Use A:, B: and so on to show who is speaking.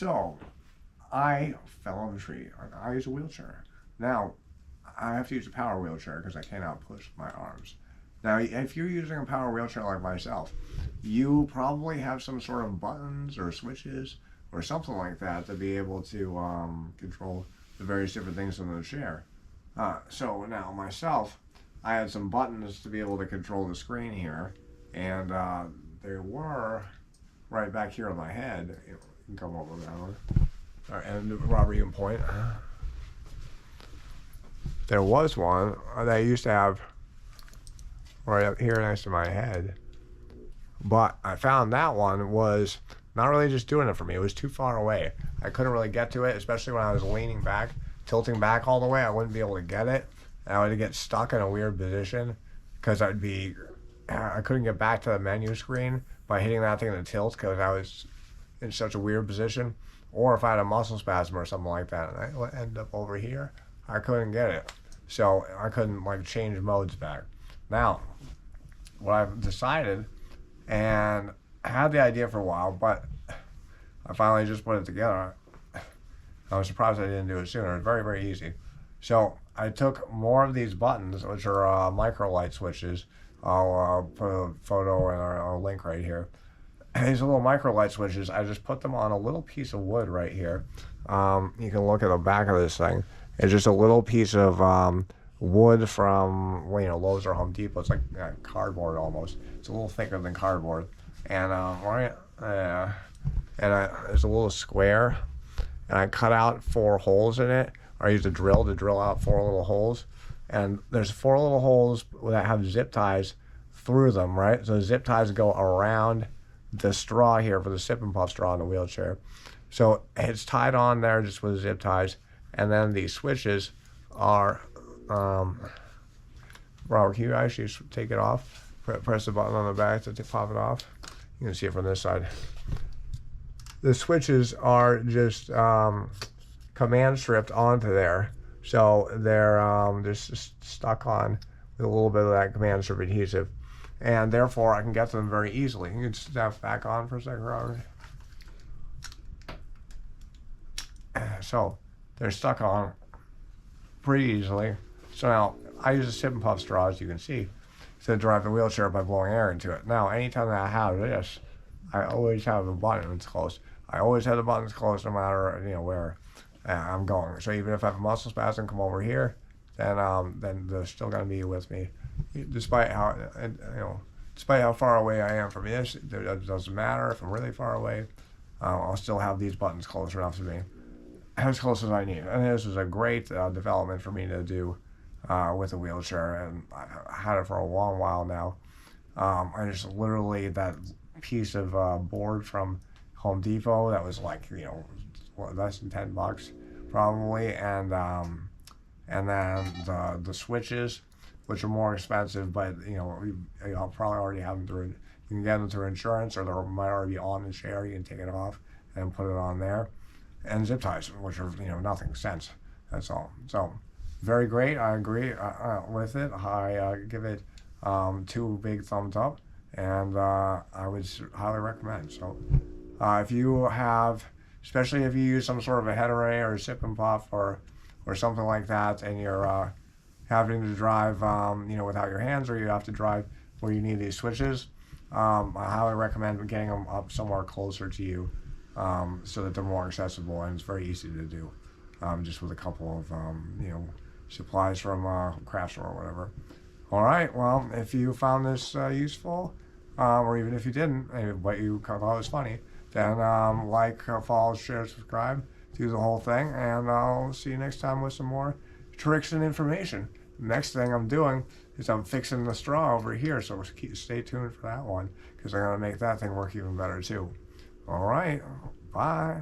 A: So, I fell on a tree. I use a wheelchair. Now, I have to use a power wheelchair because I cannot push my arms. Now, if you're using a power wheelchair like myself, you probably have some sort of buttons or switches or something like that to be able to control the various different things in the chair. So now myself, I had some buttons to be able to control the screen here, and they were right back here on my head. You can come over that one. All right, and Robert, you can point. There was one that I used to have right up here next to my head, but I found that one was not really just doing it for me. It was too far away. I couldn't really get to it, especially when I was leaning back, tilting back all the way. I wouldn't be able to get it. And I would get stuck in a weird position because I couldn't get back to the menu screen by hitting that thing to tilt because I was in such a weird position. Or if I had a muscle spasm or something like that and I would end up over here, I couldn't get it. So I couldn't like change modes back. Now, what I've decided, and I had the idea for a while, but I finally just put it together. I was surprised I didn't do it sooner. It's very, very easy. So I took more of these buttons, which are MicroLight switches. I'll put a photo and a link right here. And these little MicroLight switches, I just put them on a little piece of wood right here. You can look at the back of this thing. It's just a little piece of wood from Lowe's or Home Depot. It's like cardboard almost. It's a little thicker than cardboard. And there's a little square, and I cut out 4 holes in it. I used a drill to drill out 4 little holes, and there's 4 little holes that have zip ties through them, right? So the zip ties go around the straw here for the sip and puff straw in the wheelchair. So it's tied on there just with zip ties, and then these switches are, Robert, can you actually take it off? Press the button on the back to pop it off. You can see it from this side. The switches are just command stripped onto there, so they're just stuck on with a little bit of that command strip adhesive, and therefore I can get to them very easily. You can step back on for a second, Robert. So they're stuck on pretty easily. So now I use a sip and puff straw, as you can see, to drive the wheelchair by blowing air into it. Now, anytime that I have this, I always have the buttons closed. I always have the buttons closed no matter where I'm going. So even if I have a muscle spasm, come over here, then they're still going to be with me, despite how far away I am from this. It doesn't matter if I'm really far away. I'll still have these buttons close enough to me, as close as I need. And this is a great development for me to do with a wheelchair, and I had it for a long while now. I just literally, that piece of board from Home Depot that was like less than $10 probably, and then the switches, which are more expensive, but I'll probably already have them through. You can get them through insurance, or they might already be on the chair. You can take it off and put it on there, and zip ties, which are nothing, cents. That's all. So very great. I agree with it. I give it 2 big thumbs up, and I would highly recommend. So if you have, especially if you use some sort of a head array or a sip and puff or something like that, and you're having to drive without your hands, or you have to drive where you need these switches, I highly recommend getting them up somewhere closer to you, so that they're more accessible, and it's very easy to do, just with a couple of supplies from craft store or whatever. All right, well, if you found this useful, or even if you didn't, but you thought it was funny, then like, follow, share, subscribe, do the whole thing, and I'll see you next time with some more tricks and information. Next thing I'm doing is I'm fixing the straw over here, so stay tuned for that one, because I'm going to make that thing work even better too. All right, bye.